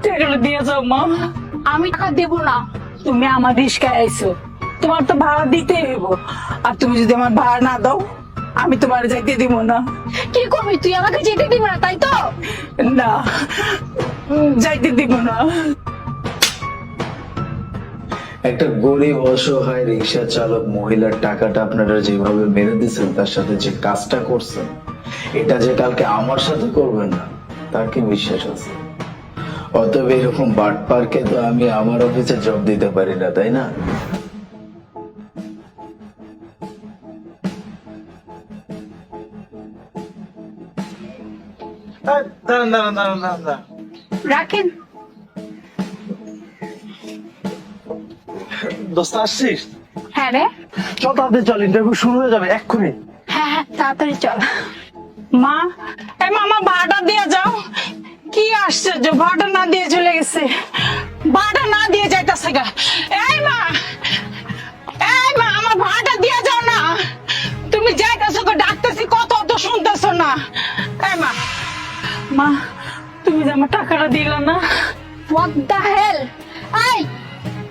টাকাটা দিয়ে যাও মা। আমি টাকা দেব না। তুমি আমার রিস্কায় আইছো, তোমার তো ভাড়া দিতেই হইব। আর তুমি যদি আমার ভাড়া না দাও, আমি তোমার যাইতে দিব না। কি করবি তুই? আমাকে যেতে দিবি না তাই তো? না, যাইতে দিব না। একটা গরিব অসহায় রিক্সা চালক মহিলার টাকাটা আপনারা যেভাবে মেরে দিচ্ছেন, তার সাথে যে কাজটা করছেন, এটা যে কালকে আমার সাথে করবেন না তার কি বিশ্বাস আছে? অতএব এরকম বাটপারকে তো আমি আমার অফিসে জব দিতে পারি না, তাই না? দাঁড়ান দাঁড়ান দাঁড়ান দাঁড়ান দাঁড়ান। রাখেন। দোস্ত আসছিস? হ্যাঁ রে। চল তাড়াতাড়ি চল, ইন্টারভিউ শুরু হয়ে যাবে এক্ষুনি। হ্যাঁ হ্যাঁ, তাড়াতাড়ি চল। মা, এই মামা ভাড়াটা দিয়ে যাও। কি আশ্চর্য, ভাড়াটা না দিয়ে চলে গেছে। ভাড়াটা না দিয়ে যাইতাছে গা। এই মা, এই মা, আমার ভাড়াটা দিয়ে যাও না। তুমি যাইতাছো তো, ডাকতেছি কত, তো শুনতেছো না। এই মা, মা, তুমি যে আমার টাকাটা দিলা না। What the hell? এই,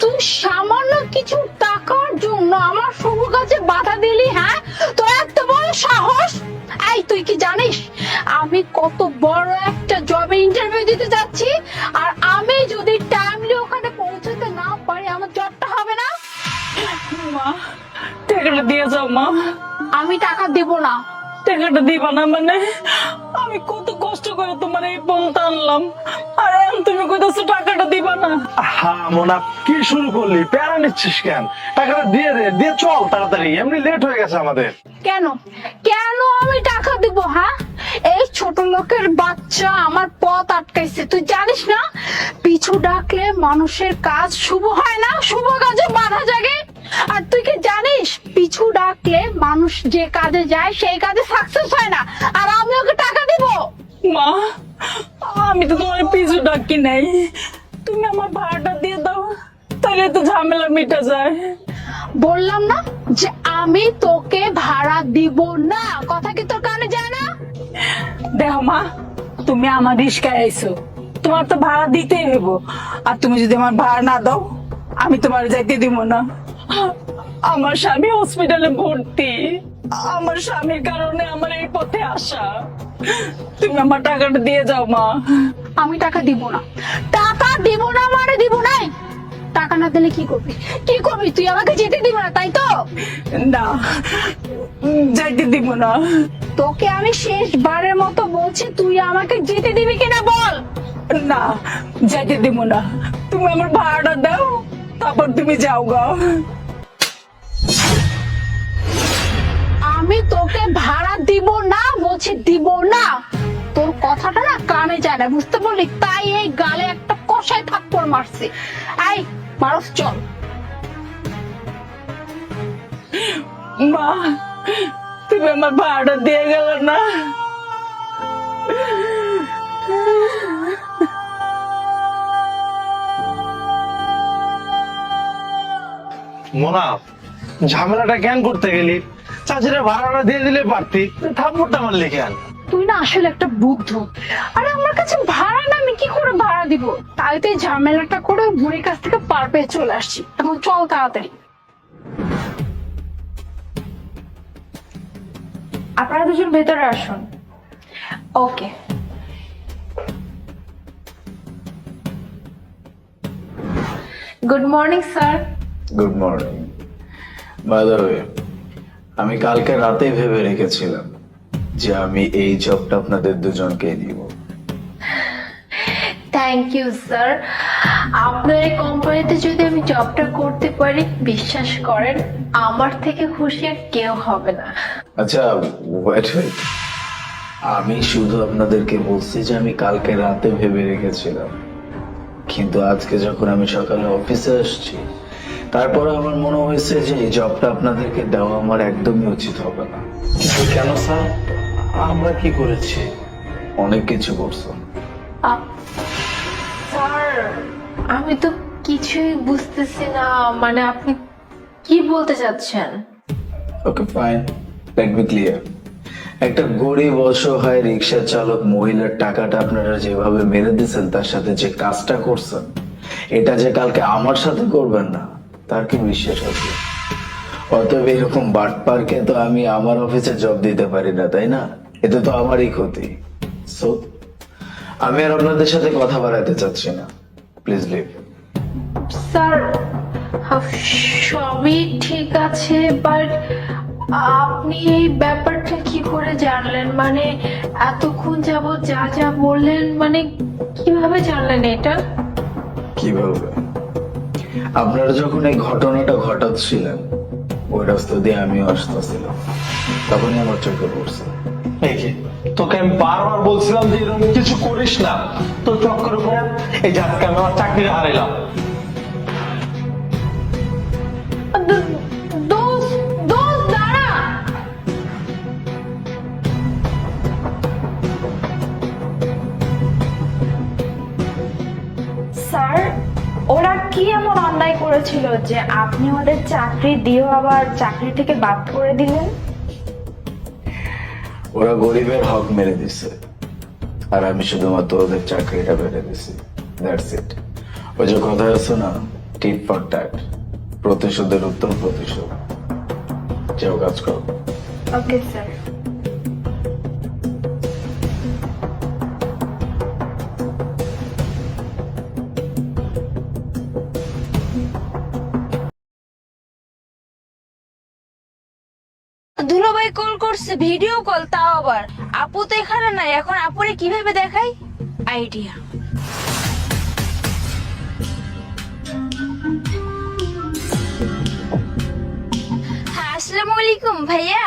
তুই সামান্য কিছু টাকার জন্য আমার শুভ কাজে বাধা দিলি? হ্যাঁ, তোর এত বড় সাহস! এই, তুই কি জানিস আমি কত বড় একটা জবে ইন্টারভিউ দিতে যাচ্ছি? আর আমি যদি টাইমলি ওখানে পৌঁছাতে না পারি, আমার জবটা হবে না। মা, টাকাটা দিয়ে যাও মা। আমি টাকা দেব না। টাকাটা দিবা না মানে? আমি কত কষ্ট করে তোমার এই পর্যন্ত আনলাম, আর এখন তুমি কইতাছো টাকাটা দিবা না। হ্যাঁ মোনা, কি শুরু করলি? প্যারা নিচ্ছিস কেন? টাকাটা দিয়ে দে, দিয়ে চল তাড়াতাড়ি, এমনি লেট হয়ে গেছে আমাদের। কেন কেন আমি টাকা দিব? হ্যাঁ, এই ছোট লোকের বাচ্চা আমার পথ আটকাইছে। তুই জানিস না, পিছু ডাকলে মানুষের কাজ শুভ হয় না, শুভ কাজে বাধা জাগে। আর তুই কি জানিস, পিছু ডাকলে মানুষ যে কাজে যায় সেই কাজে সাকসেস হয় না। আর আমি ওকে টাকা দিব? মা, আমি তো তোমার পিছু ডাকি নাই। তুমি আমার ভাড়াটা দিয়ে দাও, তাহলে তো ঝামেলা মিটা যায়। বললাম না যে আমি তোকে ভাড়া দিব না। কথা কি তোর কানে যায় না? দেখো মা, তুমি আমার রিস্কায় আইছো, তোমার তো ভাড়া দিতেই হইব। আর তুমি যদি আমার ভাড়া না দাও, আমি তোমার যাইতে দিব না। আমার স্বামী হসপিটালে ভর্তি, আমার স্বামীর কারণে আমার এই পথে আসা। তুমি আমার টাকাটা দিয়ে যাও মা। আমি টাকা দিব না। টাকা দিব না মানে দিব নাই। টাকা না দিলে কি করবি? কি করবি তুই? আমাকে যেতে দিব না তাই তো? না, যাইতে দিব না। তোকে আমি শেষবারের মতো বলছি, তুই আমাকে যেতে দিবি কিনা বল। না, যাইতে দিব না। তুমি আমার ভাড়াটা দাও, তারপর তুমি যাও গা। আমি তোকে ভাড়া দিব না বলছি, দিব না। তোর কথাটা না কানে যায় না, বুঝতে পারলি? তাই এই গালে একটা কষায় থাপ্পড় মারছি। এই মারস, চল। মা, তুমি আমার ভাড়াটা দিয়ে গেল না। মোনা, ঝামেলাটা কেন করতে গেলি? চাচিরা ভাড়াটা দিয়ে দিলে পারতি, থাপ্পড়টা মারলি কেন? তুই না আসলে একটা বুদ্ধ। আরে আমার কাছে ভাড়া না, আমি কি করে ভাড়া দিব? তাই তো এই ঝামেলাটা করে বুড়ির কাছ থেকে পার পেয়ে চলে আসছি। এখন চল তাড়াতাড়ি। আপনারা দুজন ভেতরে আসুন। Okay. Good morning sir. Good morning. By the way, আমি কালকে রাতে ভেবে রেখেছিলাম যে আমি এই জবটা আপনাদের দুজনকে দিব। Thank you sir. আপনার এই কোম্পানিতে যদি আমি জবটা করতে পারি, বিশ্বাস করেন আমার থেকে খুশি আর কেউ হবে না। আচ্ছা, ওয়েট ওয়েট, আমি শুধু আপনাদেরকে বলছি যে আমি কালকে রাতে ভেবে রেখেছিলাম, কিন্তু আজকে যখন আমি সকালে অফিসে আসছি, তারপরে আমার মনে হয়েছে যে এই জবটা আপনাদেরকে দেওয়া আমার একদমই উচিত হবে না। কিন্তু কেন স্যার? আমরা কি করেছি? অনেক কিছু করছো। স্যার, আমি তো কিছুই বুঝতেছি না, মানে আপনি কি বলতে চাচ্ছেন? Okay fine, let me clear. একটা গরিব অসহায় রিক্সা চালক মহিলার টাকাটা আপনারা যেভাবে মেরে দিচ্ছেন, তার সাথে যে কাজটা করছেন, এটা যে কালকে আমার সাথে করবেন না, তার কি বিশ্বাস আছে? অতএব এরকম বাটপারকে তো আমি আমার অফিসে জব দিতে পারি না, তাই না? এতে তো আমারই ক্ষতি। সো আমি আর আপনাদের সাথে কথা বাড়াতে চাচ্ছি না, প্লিজ লিভ। স্যার, সবই ঠিক আছে, বাট আপনি এই ব্যাপারটা কি করে জানলেন? মানে এতক্ষণ যাবত যা যা বললেন, মানে কিভাবে জানলেন এটা? কিভাবে? আপনারা যখন এই ঘটনাটা ঘটাচ্ছিলেন, ওই রাস্তা দিয়ে আমিও আসতেছিলাম, তখনই আমার চোখে পড়ছে। এই যে, তোকে আমি বারবার বলছিলাম যে এরকম কিছু করিস না, তো চক্কর করে এই যে আজকে আমি আমার চাকরি হারাইলাম। দোস্ত, দোস্ত দাঁড়া। স্যার, ওরা কি এমন অন্যায় করেছিল যে আপনি ওদের চাকরি দিয়েও আবার চাকরি থেকে বাদ করে দিলেন? ওরা গরিবের হক মেরে দিছে, আর আমি শুধুমাত্র ওদের চাকরিটা মেরে দিছি। That's it. ওই যে কথা আছে না, টিট ফর ট্যাট, প্রতিশোধের উত্তর প্রতিশোধ। যেও কাজ করো। Okay sir. দুলাভাই কল করছে, ভিডিও কল, তাও আবার। আপু তো এখানে নাই, এখন আপুরে কিভাবে দেখাই? আইডিয়া। হ্যাঁ, আসসালামু আলাইকুম ভাইয়া।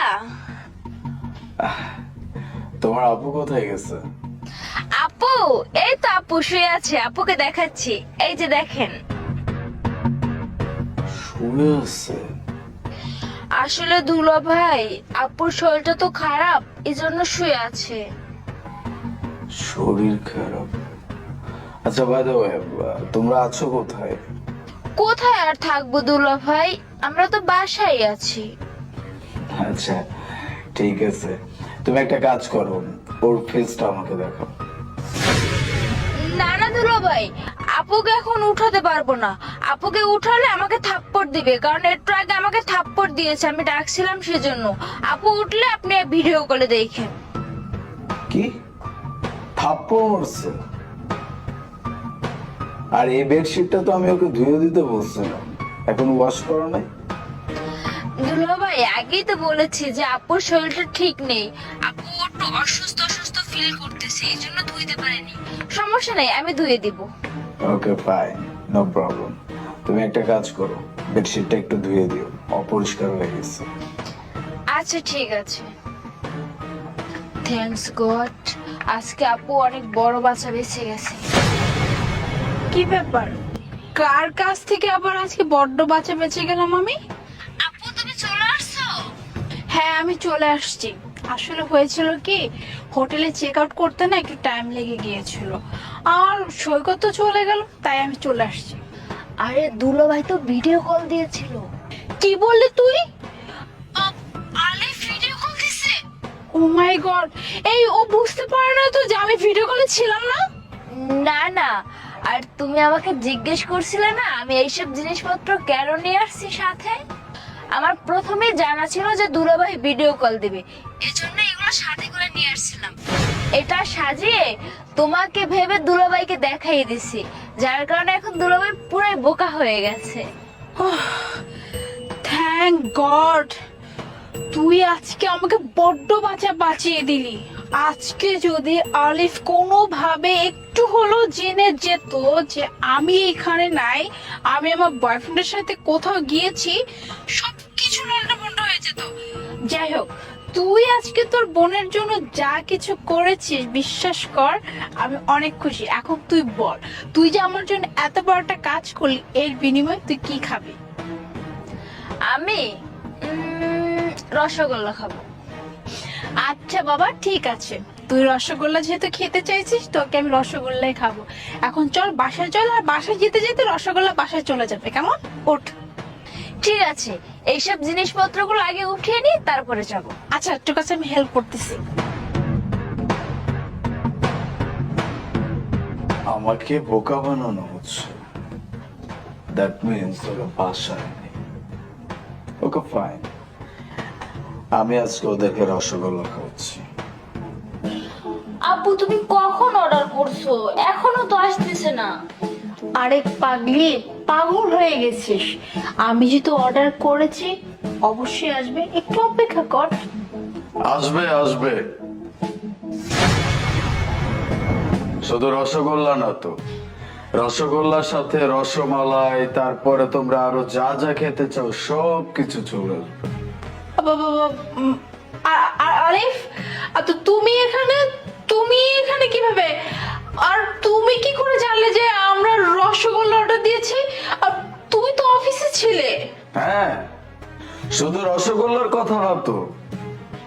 তোমার আপু কোথায় গেছে? আপু, এই তো আপু শুয়ে আছে, আপুকে দেখাচ্ছি, এই যে দেখেন। শুয়ে আছে? আসলে দুলাভাই, আপুর শরীরটা তো খারাপ, এজন্য শুয়ে আছে। শরীর খারাপ? আচ্ছা, বাই দ্য ওয়ে, তোমরা আছো কোথায়? কোথায় আর থাকবো দুলাভাই, আমরা তো বাসায় আছি। আচ্ছা, ঠিক আছে, তুমি একটা কাজ করো, ওর ফেসটা আমাকে দেখাও। না না দুলাভাই, আপুকে এখন উঠাতে পারবো না। আপুকে উঠালে আমাকে থাপ্পড় দিবে, কারণ একটু আগে আমাকে থাপ্পড় দিয়েছে, আমি ডাকছিলাম সেজন্য। আপু উঠলে আপনি ভিডিও কলে দেখেন। কি থাপ্পড় মারছে? আর এই বেডশিটটা তো আমি ওকে ধুয়ে দিতে বলছিলাম, এখন ওয়াশ করা নাই? দুলাভাই, আগেই তো বলেছি যে আপুর শরীরটা ঠিক নেই, আপু একটু অসুস্থ অসুস্থ ফিল করতেছে, এই জন্য ধুইতে পারেনি। সমস্যা নেই, আমি ধুয়ে দিব। Okay fine, no problem. তুমি একটা কাজ করো, বেডশিটটা একটু ধুয়ে দিও, অপরিষ্কার হয়ে গেছে। আচ্ছা ঠিক আছে। থ্যাঙ্কস গড, আজকে আপু অনেক বড় বাচ্চা বেঁচে গেছে। কি ব্যাপার? কার কাছ থেকে আবার আজকে বড্ড বাচ্চা বেঁচে গেলাম আমি? আপু, তুমি চলে আসছো? হ্যাঁ, আমি চলে আসছি। আসলে হয়েছিল কি, হোটেলে চেক আউট করতে না একটু টাইম লেগে গিয়েছিল, আর সৈকত তো চলে গেল, তাই আমি চলে আসছি। আরে দুলাভাই তো ভিডিও কল দিয়েছিল। কি বললি তুই? আলে ভিডিও কল দিছে? ও মাই গড, এই ও বুঝতে পারে না তো যে আমি ভিডিও কলে ছিলাম না? না না, আর তুমি আমাকে জিজ্ঞেস করছিলে না আমি এইসব জিনিসপত্র কেন নিয়ে আসছি সাথে? আমার প্রথমেই জানা ছিল যে দুলাভাই ভিডিও কল দিবে, এজন্য এগুলো সাথে করে নিয়ে আসছিলাম। এটা সাজিয়ে তোমাকে ভেবে দুলাভাইকে দেখাই দিছি, যার কারণে এখন দুলাভাই পুরাই বোকা হয়ে গেছে। থ্যাংক গড, তুই আজকে আমাকে বড্ড বাঁচিয়ে দিলি। আজকে যদি আলিফ কোনোভাবে একটু হলো জেনে যেত যে আমি এখানে নাই, আমি আমার বয়ফ্রেন্ডের সাথে কোথাও গিয়েছি, সবকিছু লন্ডভন্ড হয়ে যেত। যাই হোক, তুই আজকে তোর বোনের জন্য যা কিছু করেছিস, বিশ্বাস কর আমি অনেক খুশি। এখন তুই বল, তুই যে আমার জন্য এত বড় একটা কাজ করলি, এর বিনিময়ে তুই কি খাবি? আমি রসগোল্লা খাবো। আচ্ছা বাবা, ঠিক আছে, তুই রসগোল্লা যেহেতু খেতে চাইছিস, তোকে আমি রসগোল্লাই খাবো। এখন চল বাসায় চল, আর বাসায় যেতে যেতে রসগোল্লা বাসায় চলে যাবে, কেমন? ওঠ। ঠিক আছে, এইসব জিনিসপত্রগুলো আগে উঠিয়ে নি, তারপরে যাব। আচ্ছা ঠিক আছে, আমি হেল্প করতেছি। আমাকে বোকা বানানো হচ্ছে। দ্যাট মিনস ওরা বাসায় নেই। ওকে ফাইন, আমি আজকে ওদেরকে রসগোল্লা খাওয়াচ্ছি। আপু তুমি কখন অর্ডার করছো? এখনো তো আসতেছে না। আরে পাগলি, পাগল হয়ে গেছিস? আমি যেহেতু অর্ডার করেছি অবশ্যই আসবে, একটু অপেক্ষা কর। আসবে আসবে, শুধু রসগোল্লা না তো, রসগোল্লার সাথে রসমালাই, তারপরে তোমরা আরো যা যা খেতে চাও সব কিছু চলে আসবে। আরিফ, তো তুমি এখানে কিভাবে? আর তুমি কি করে জানলে যে আমরা রসগোল্লা অর্ডার দিয়েছি? আর তুমি তো অফিসে ছিলে। হ্যাঁ, শুধু রসগোল্লার কথা না তো,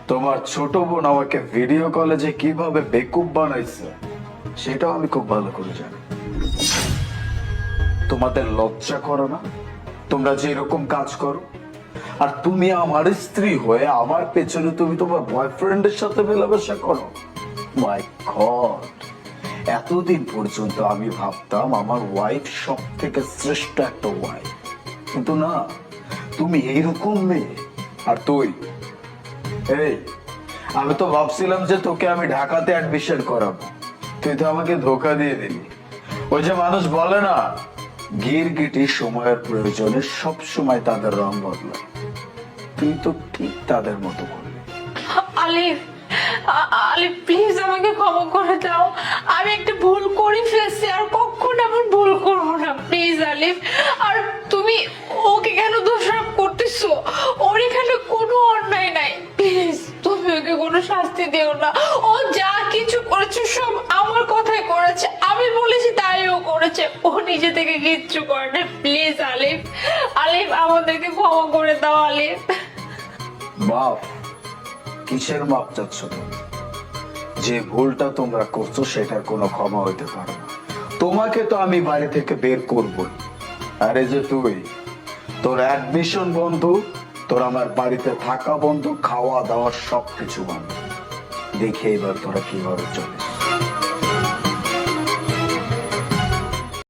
তোমার ছোট বোন আমাকে ভিডিও কলে যে কিভাবে বেকুব বানাইছে সেটাও আমি খুব ভালো করে জানি। তোমাদের লজ্জা করো না তোমরা যে এরকম কাজ করো? আর তুমি আমার স্ত্রী হয়ে আমার পেছনে তুমি তোমার বয়ফ্রেন্ডের সাথে মেলামেশা করো। মাই গড, এতদিন পর্যন্ত আমি ভাবতাম আমার ওয়াইফ সব থেকে শ্রেষ্ঠ একটা ওয়াইফ, কিন্তু না, তুমি এইরকম মেয়ে। আর তুই, এই আমি তো ভাবছিলাম যে তোকে আমি ঢাকাতে অ্যাডমিশন করাবো, তুই তো আমাকে ধোকা দিয়ে দিলি। ওই যে মানুষ বলে না, গিরগিটি সময়ের প্রয়োজনে সব সময় তাদের রং বদলায়, তুই তো ঠিক তাদের মতো করলি। আলিফ, আলিফ প্লিজ আমাকে ক্ষমা করে দাও। আমি একটা ভুল করে ফেলছি, আর কখনো এমন ভুল করবো না, প্লিজ আলিফ। আর তুমি ওকে কেন দোষারোপ করতেছো? ওর এখানে কোনো অন্যায় নাই, প্লিজ তুমি ওকে কোনো শাস্তি দিও না। ও যা কিছু করেছে সব আমার কথাই করেছে, আমি বলেছি তাই ও করেছে, ও নিজে থেকে কিচ্ছু করে না। প্লিজ আলিফ, আলিফ আমাদেরকে ক্ষমা করে দাও আলিফ। মাপ? কিসের মাপ চাচ্ছ তুমি? যে ভুলটা তোমরা করছো সেটার কোনো ক্ষমা হইতে পারে না। তোমাকে তো আমি বাড়ি থেকে বের করবই। আরে যে তুই, তোর অ্যাডমিশন বন্ধ, তোর আমার বাড়িতে থাকা বন্ধ, খাওয়া দাওয়া সবকিছু বন্ধ। দেখে এবার তোরা কিভাবে চলিস।